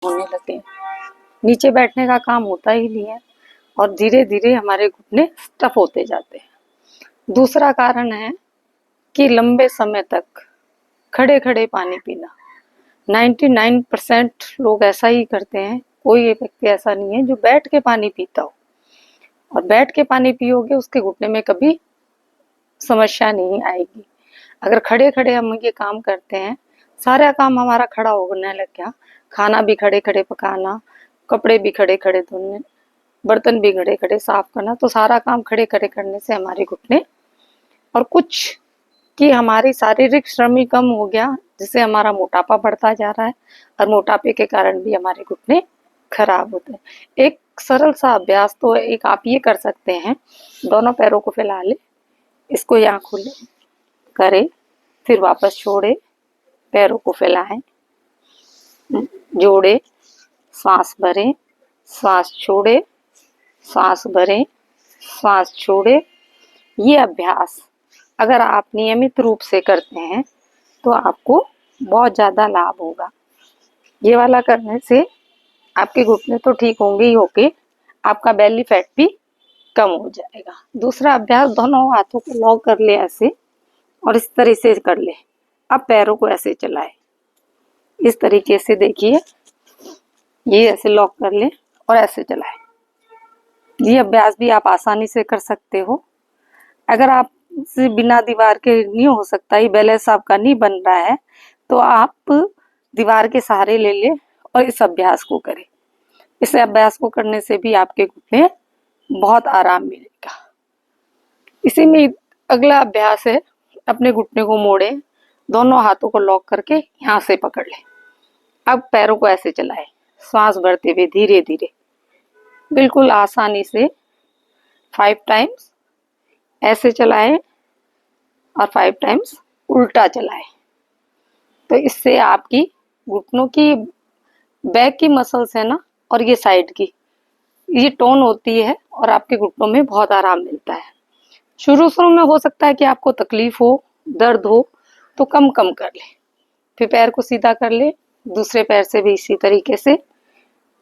होने लगे। नीचे बैठने का काम होता ही नहीं है और धीरे धीरे हमारे घुटने स्टफ होते जाते हैं। दूसरा कारण है कि लंबे समय तक खड़े खड़े पानी पीना। 99% लोग ऐसा ही करते हैं, कोई एक व्यक्ति ऐसा नहीं है जो बैठ के पानी पीता हो। और बैठ के पानी पियोगे उसके घुटने में कभी समस्या नहीं आएगी। अगर खड़े खड़े हम ये काम करते हैं, सारा काम हमारा खड़ा होने लग गया, खाना भी खड़े खड़े पकाना, कपड़े भी खड़े खड़े धोने, बर्तन भी खड़े खड़े साफ करना, तो सारा काम खड़े खड़े करने से हमारे घुटने और कुछ कि हमारी शारीरिक श्रम ही कम हो गया, जिससे हमारा मोटापा बढ़ता जा रहा है और मोटापे के कारण भी हमारे घुटने खराब होते हैं। एक सरल सा अभ्यास तो एक आप ये कर सकते हैं, दोनों पैरों को फैला ले, इसको यहाँ खुले करें, फिर वापस छोड़े, पैरों को फैलाएं, जोड़े, सांस भरें, सांस छोड़े, सांस भरें, सांस छोड़े। ये अभ्यास अगर आप नियमित रूप से करते हैं तो आपको बहुत ज़्यादा लाभ होगा। ये वाला करने से आपके घुटने तो ठीक होंगे ही होंगे, आपका बेली फैट भी कम हो जाएगा। दूसरा अभ्यास, दोनों हाथों को लॉक कर ले ऐसे और इस तरह से कर ले। अब पैरों को ऐसे चलाए, इस तरीके से देखिए, ये ऐसे लॉक कर ले और ऐसे चलाए। ये अभ्यास भी आप आसानी से कर सकते हो। अगर आप से बिना दीवार के नहीं हो सकता, ये बैलेंस आपका नहीं बन रहा है, तो आप दीवार के सहारे ले ले और इस अभ्यास को करें। इस अभ्यास को करने से भी आपके घुटने बहुत आराम मिलेगा। इसी में अगला अभ्यास है, अपने घुटने को मोड़े, दोनों हाथों को लॉक करके यहाँ से पकड़ ले। अब पैरों को ऐसे चलाए, सांस भरते हुए धीरे धीरे, बिल्कुल आसानी से 5 टाइम्स ऐसे चलाएं और 5 टाइम्स उल्टा चलाएं। तो इससे आपकी घुटनों की बैक की मसल्स है ना, और ये साइड की, ये टोन होती है और आपके घुटनों में बहुत आराम मिलता है। शुरू शुरू में हो सकता है कि आपको तकलीफ हो, दर्द हो, तो कम कम कर ले, फिर पैर को सीधा कर ले, दूसरे पैर से भी इसी तरीके से।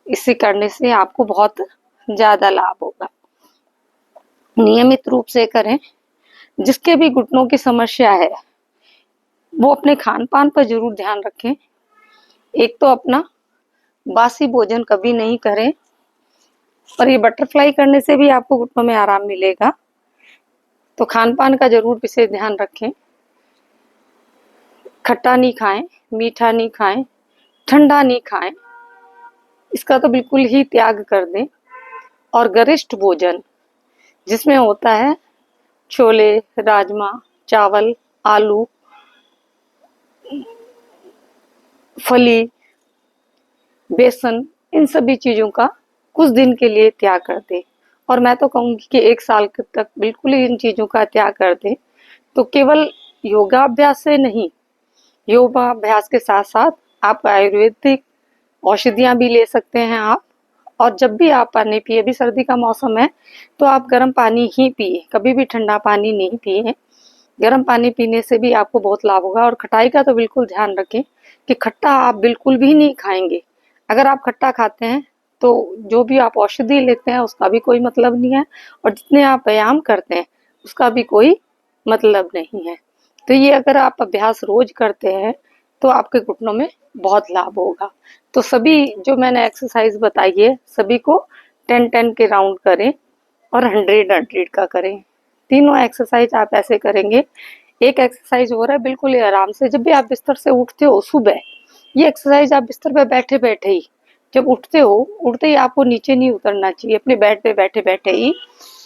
इसे करने से आपको बहुत ज्यादा लाभ होगा। नियमित रूप से करें। जिसके भी घुटनों की समस्या है वो अपने खान पान पर जरूर ध्यान रखें। एक तो अपना बासी भोजन कभी नहीं करें, और ये बटरफ्लाई करने से भी आपको घुटनों में आराम मिलेगा। तो खान पान का जरूर विशेष ध्यान रखें। खट्टा नहीं खाएं, मीठा नहीं खाएं, ठंडा नहीं खाएं, इसका तो बिल्कुल ही त्याग कर दें। और गरिष्ठ भोजन जिसमें होता है छोले, राजमा, चावल, आलू, फली, बेसन, इन सभी चीजों का कुछ दिन के लिए त्याग कर दे। और मैं तो कहूंगी कि 1 साल तक बिल्कुल ही इन चीजों का त्याग कर दे। तो केवल योगाभ्यास से नहीं, योगाभ्यास के साथ साथ आप आयुर्वेदिक औषधियां भी ले सकते हैं आप। और जब भी आप पानी पिए, अभी सर्दी का मौसम है तो आप गर्म पानी ही पिए, कभी भी ठंडा पानी नहीं पिए। गर्म पानी पीने से भी आपको बहुत लाभ होगा। और खटाई का तो बिल्कुल ध्यान रखें कि खट्टा आप बिल्कुल भी नहीं खाएंगे। अगर आप खट्टा खाते हैं तो जो भी आप औषधि लेते हैं उसका भी कोई मतलब नहीं है, और जितने आप व्यायाम करते हैं उसका भी कोई मतलब नहीं है। तो ये अगर आप अभ्यास रोज करते हैं तो आपके घुटनों में बहुत लाभ होगा। तो सभी जो मैंने एक्सरसाइज बताई है सभी को 10-10 के राउंड करें और 100-100 का करें। तीनों एक्सरसाइज आप ऐसे करेंगे। एक एक्सरसाइज हो रहा है बिल्कुल ही आराम से, जब भी आप बिस्तर से उठते हो सुबह, ये एक्सरसाइज आप बिस्तर पे बैठे बैठे ही, जब उठते हो, उठते ही आपको नीचे नहीं उतरना चाहिए, अपने बेड पे बैठे बैठे ही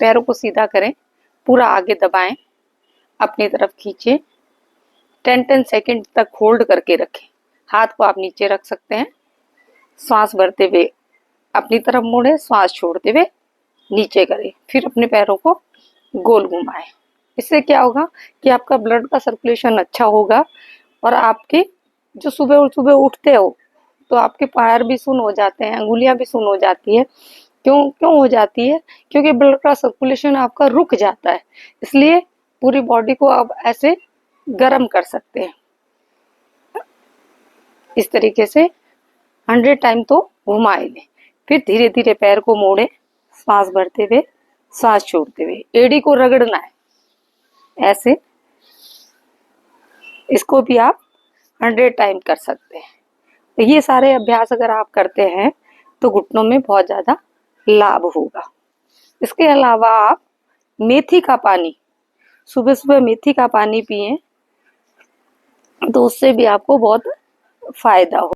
पैरों को सीधा करें, पूरा आगे दबाएं, अपनी तरफ खींचे, 10-10 सेकेंड तक होल्ड करके रखें। हाथ को आप नीचे रख सकते हैं, सांस भरते हुए अपनी तरफ मोड़े, सांस छोड़ते हुए नीचे करें, फिर अपने पैरों को गोल घुमाएं। इससे क्या होगा कि आपका ब्लड का सर्कुलेशन अच्छा होगा, और आपके जो सुबह सुबह उठते हो तो आपके पैर भी सुन्न हो जाते हैं, अंगुलियां भी सुन्न हो जाती है। क्यों क्यों हो जाती है? क्योंकि ब्लड का सर्कुलेशन आपका रुक जाता है। इसलिए पूरी बॉडी को आप ऐसे गर्म कर सकते हैं। इस तरीके से 100 टाइम तो घुमाए लें। फिर धीरे धीरे पैर को मोड़े, सांस भरते हुए सांस छोड़ते हुए, एड़ी को रगड़ना है ऐसे। इसको भी आप 100 टाइम कर सकते हैं। तो ये सारे अभ्यास अगर आप करते हैं तो घुटनों में बहुत ज़्यादा लाभ होगा। इसके अलावा आप मेथी का पानी, सुबह सुबह मेथी का पानी पिएं तो उससे भी आपको बहुत फायदा हो।